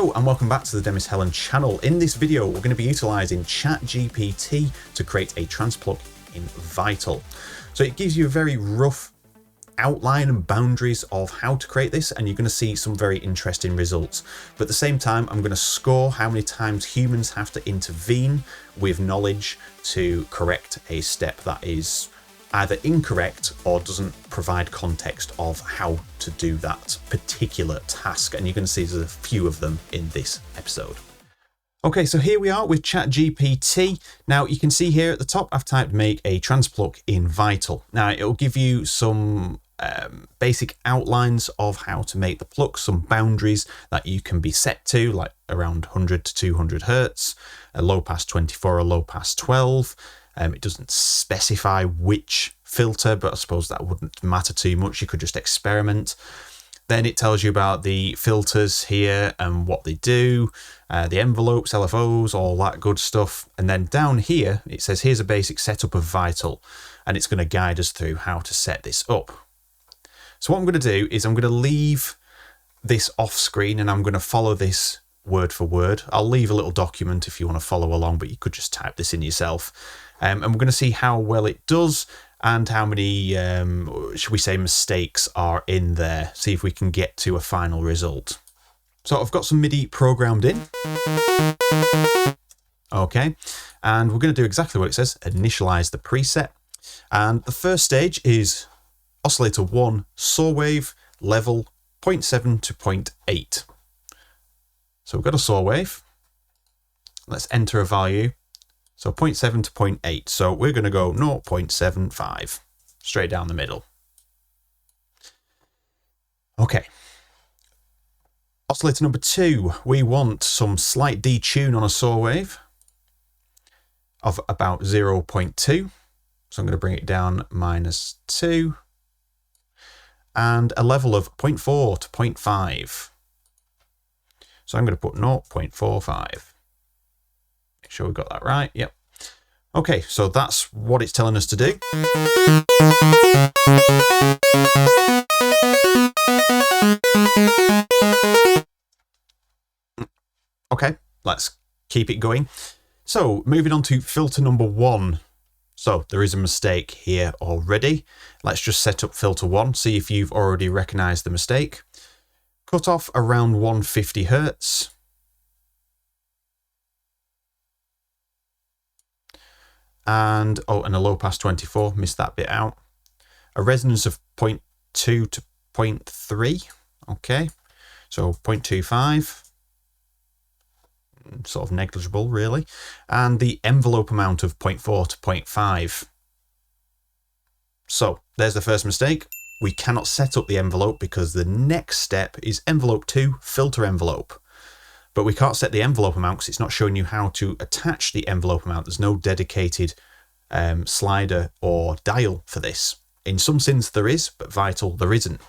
Hello and welcome back to the Demis Hellen channel. In this video, we're going to be utilizing Chat GPT to create a Trance Pluck in Vital. So it gives you a very rough outline and boundaries of how to create this, and you're going to see some very interesting results. But at the same time, I'm going to score how many times humans have to intervene with knowledge to correct a step that is either incorrect or doesn't provide context of how to do that particular task. And you're going to see there's a few of them in this episode. Okay, so here we are with Chat GPT. Now you can see here at the top, I've typed make a Trance Pluck in Vital. Now it'll give you some basic outlines of how to make the pluck, some boundaries that you can be set to, like around 100 to 200 hertz, a low pass 24, a low pass 12. It doesn't specify which filter, but I suppose that wouldn't matter too much. You could just experiment. Then it tells you about the filters here and what they do, the envelopes, LFOs, all that good stuff. And then down here, it says, here's a basic setup of Vital, and it's going to guide us through how to set this up. So what I'm going to do is I'm going to leave this off screen and I'm going to follow this word for word. I'll leave a little document if you want to follow along, but you could just type this in yourself. And we're going to see how well it does and how many, should we say, mistakes are in there. See if we can get to a final result. So I've got some MIDI programmed in. Okay, and we're going to do exactly what it says, initialize the preset. And the first stage is oscillator 1, saw wave, level 0.7 to 0.8. So we've got a saw wave. Let's enter a value. So 0.7 to 0.8. So we're going to go 0.75 straight down the middle. Okay. Oscillator number 2, we want some slight detune on a saw wave of about 0.2. So I'm going to bring it down -2. And a level of 0.4 to 0.5. So I'm going to put 0.45. Make sure we've got that right. Yep. Okay, so that's what it's telling us to do. Okay, let's keep it going. So moving on to filter number 1. So there is a mistake here already. Let's just set up filter 1, see if you've already recognized the mistake. Cut off around 150 hertz. And, and a low pass 24, missed that bit out. A resonance of 0.2 to 0.3. Okay, so 0.25. Sort of negligible, really. And the envelope amount of 0.4 to 0.5. So there's the first mistake. We cannot set up the envelope because the next step is envelope 2, filter envelope. But we can't set the envelope amount because it's not showing you how to attach the envelope amount. There's no dedicated slider or dial for this. In some synths there is, but Vital there isn't.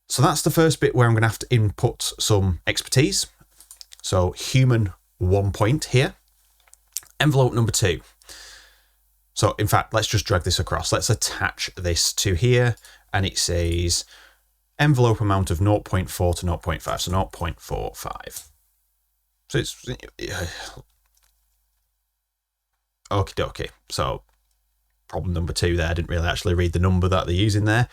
So that's the first bit where I'm going to have to input some expertise. So human 1 point here. Envelope number 2. So in fact, let's just drag this across. Let's attach this to here, and it says envelope amount of 0.4 to 0.5, so 0.45. So it's okie dokie. So problem number 2 there, I didn't really actually read the number that they're using there.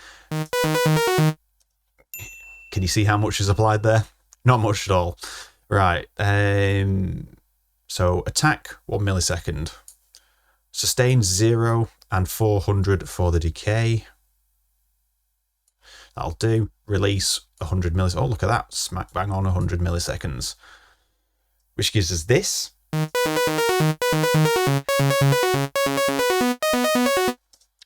Can you see how much is applied there? Not much at all. Right. So attack 1 millisecond. Sustain 0 and 400 for the decay. That'll do. Release 100 milliseconds. Oh, look at that. Smack bang on 100 milliseconds. Which gives us this.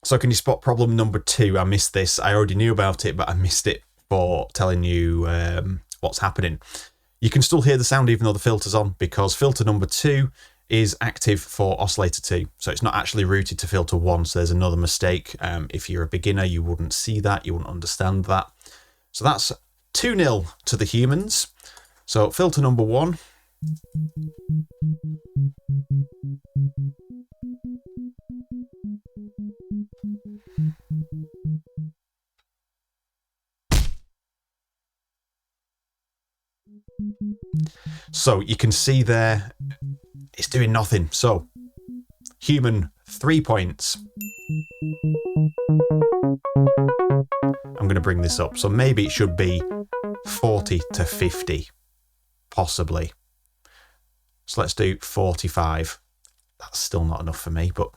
So can you spot problem number 2? I missed this. I already knew about it, but I missed it for telling you what's happening. You can still hear the sound even though the filter's on, because filter number 2 is active for oscillator 2. So it's not actually routed to filter 1. So there's another mistake. If you're a beginner, you wouldn't see that. You wouldn't understand that. So that's 2-0 to the humans. So filter number 1. So you can see there, it's doing nothing. So human, 3 points. I'm going to bring this up. So maybe it should be 40 to 50, possibly. So let's do 45. That's still not enough for me, but...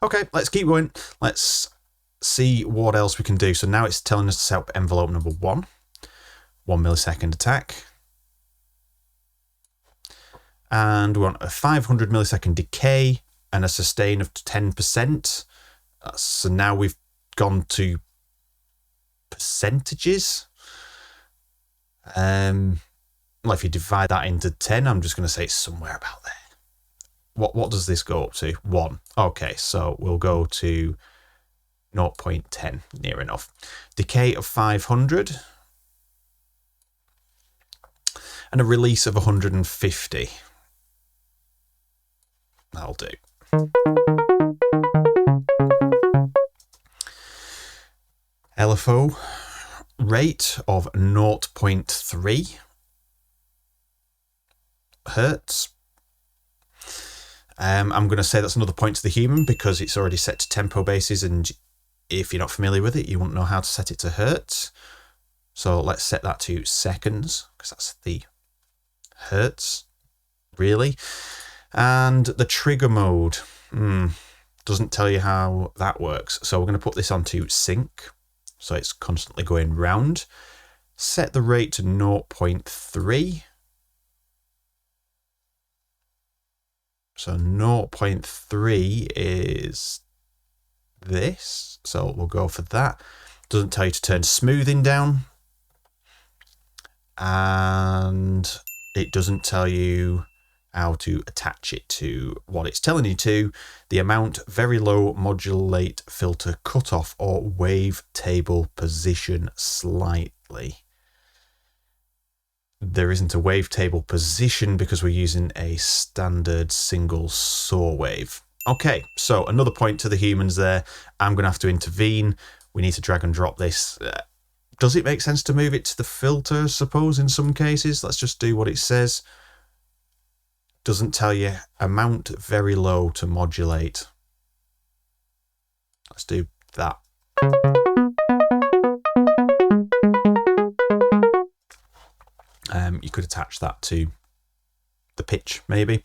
Okay, let's keep going. Let's see what else we can do. So now it's telling us to set up envelope number 1. 1 millisecond attack. And we want a 500 millisecond decay and a sustain of 10%. So now we've gone to percentages. Well, if you divide that into 10, I'm just going to say it's somewhere about there. What does this go up to? 1. Okay, so we'll go to 0.10, near enough. Decay of 500. And a release of 150. That'll do. LFO rate of 0.3 hertz. I'm going to say that's another point to the human because it's already set to tempo bases, and if you're not familiar with it, you won't know how to set it to hertz. So let's set that to seconds because that's the hertz, really. And the trigger mode doesn't tell you how that works. So we're going to put this onto sync. So it's constantly going round. Set the rate to 0.3. So 0.3 is this. So we'll go for that. Doesn't tell you to turn smoothing down. And it doesn't tell you how to attach it to what it's telling you to. The amount, very low, modulate, filter, cutoff, or wave table position slightly. There isn't a wave table position because we're using a standard single saw wave. Okay, so another point to the humans there. I'm going to have to intervene. We need to drag and drop this. Does it make sense to move it to the filter, I suppose, in some cases? Let's just do what it says. Doesn't tell you amount very low to modulate. Let's do that. You could attach that to the pitch, maybe.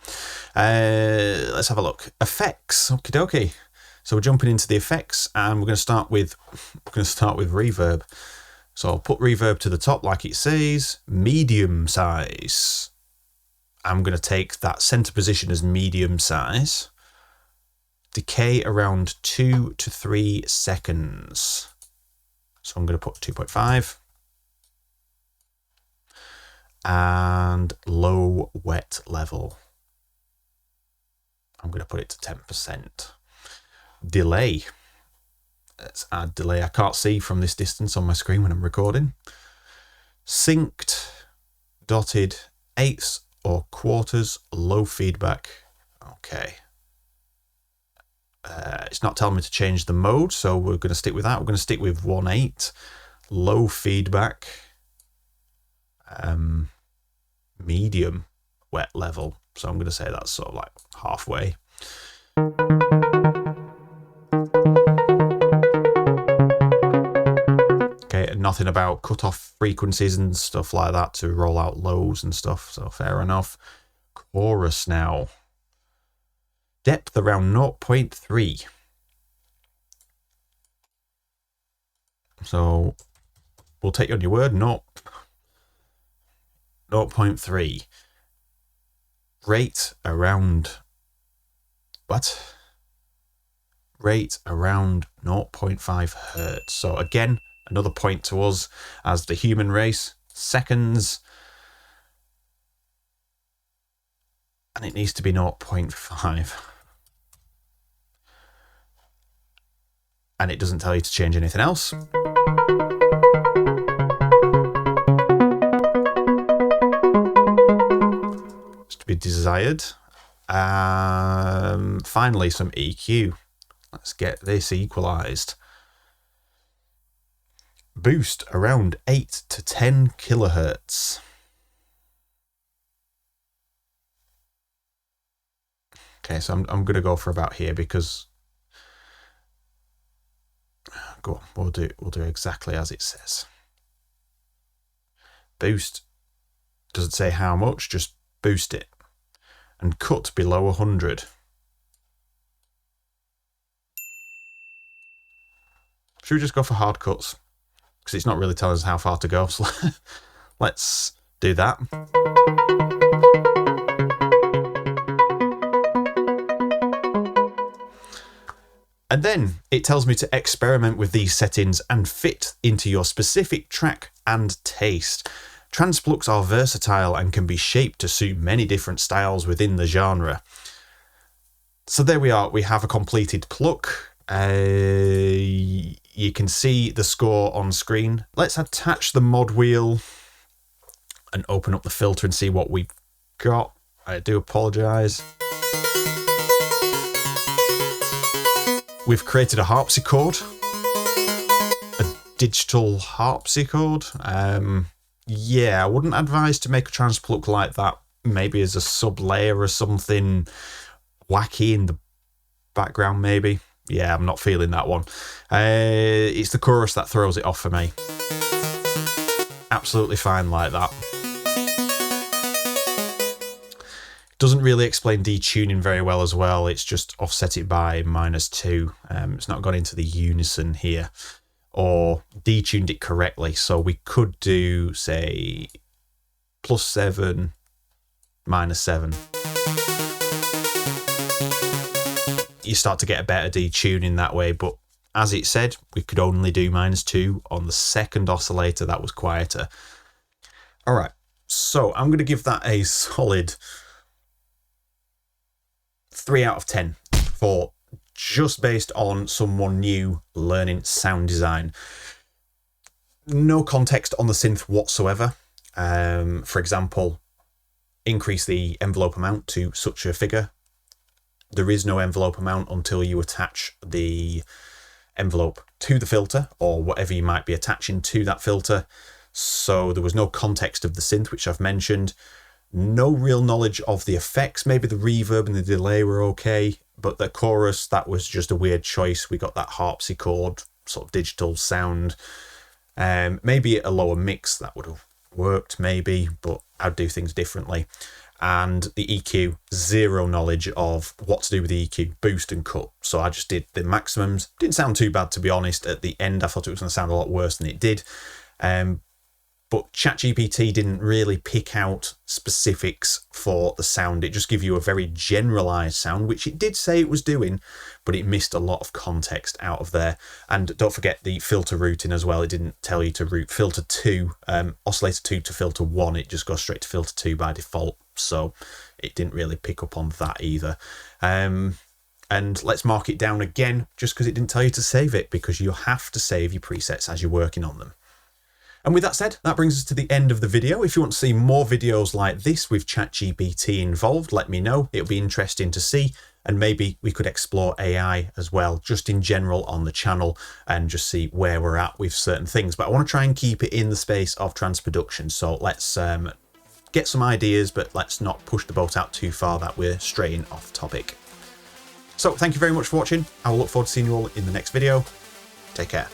Let's have a look. Effects. Okie dokie. So we're jumping into the effects, and we're going to start with reverb. So I'll put reverb to the top, like it says. Medium size. I'm going to take that center position as medium size. Decay around 2 to 3 seconds. So I'm going to put 2.5. And low wet level. I'm going to put it to 10%. Delay. Let's add delay. I can't see from this distance on my screen when I'm recording. Synced, dotted, eighths or quarters, low feedback. Okay. It's not telling me to change the mode, so we're going to stick with that. We're going to stick with 1/8, low feedback, medium wet level. So I'm going to say that's sort of like halfway. Okay, and nothing about cutoff frequencies and stuff like that to roll out lows and stuff, so fair enough. Chorus now. Depth around 0.3. So we'll take you on your word, 0.3. Rate around, what? Rate around 0.5 hertz. So again, another point to us as the human race. Seconds. And it needs to be 0.5. And it doesn't tell you to change anything else. It's to be desired. Finally, some EQ. Let's get this equalized. boost around 8 to 10 kilohertz. Okay, so I'm going to go for about here because go on, we'll do exactly as it says. Boost doesn't say how much, just boost it, and cut below 100. Should we just go for hard cuts? Because it's not really telling us how far to go, so let's do that. And then it tells me to experiment with these settings and fit into your specific track and taste. Trance plucks are versatile and can be shaped to suit many different styles within the genre. So there we are, we have a completed pluck. You can see the score on screen. Let's attach the mod wheel and open up the filter and see what we've got. I do apologise. We've created a harpsichord, a digital harpsichord. Yeah, I wouldn't advise to make a trance pluck like that, maybe as a sub layer or something wacky in the background maybe. Yeah, I'm not feeling that one. It's the chorus that throws it off for me. Absolutely fine like that. Doesn't really explain detuning very well as well. It's just offset it by -2. It's not gone into the unison here or detuned it correctly. So we could do, say, +7, -7. You start to get a better detuning that way, but as it said, we could only do -2 on the second oscillator that was quieter. All right, so I'm going to give that a solid 3 out of 10 for just based on someone new learning sound design. No context on the synth whatsoever. For example, increase the envelope amount to such a figure. There is no envelope amount until you attach the envelope to the filter or whatever you might be attaching to that filter. So there was no context of the synth, which I've mentioned. No real knowledge of the effects. Maybe the reverb and the delay were okay, but the chorus, that was just a weird choice. We got that harpsichord sort of digital sound. Maybe a lower mix that would have worked maybe, but I'd do things differently. And the EQ, zero knowledge of what to do with the EQ, boost and cut. So I just did the maximums. Didn't sound too bad, to be honest. At the end, I thought it was going to sound a lot worse than it did. But Chat GPT didn't really pick out specifics for the sound. It just gave you a very generalized sound, which it did say it was doing, but it missed a lot of context out of there. And don't forget the filter routing as well. It didn't tell you to route filter 2, oscillator 2 to filter 1. It just goes straight to filter 2 by default. So it didn't really pick up on that either. And let's mark it down again, just because it didn't tell you to save it, because you have to save your presets as you're working on them. And with that said, that brings us to the end of the video. If you want to see more videos like this with Chat GPT involved, let me know. It'll be interesting to see, and maybe we could explore AI as well, just in general on the channel, and just see where we're at with certain things. But I want to try and keep it in the space of trance production. So let's get some ideas, but let's not push the boat out too far that we're straying off topic. So thank you very much for watching. I will look forward to seeing you all in the next video. Take care.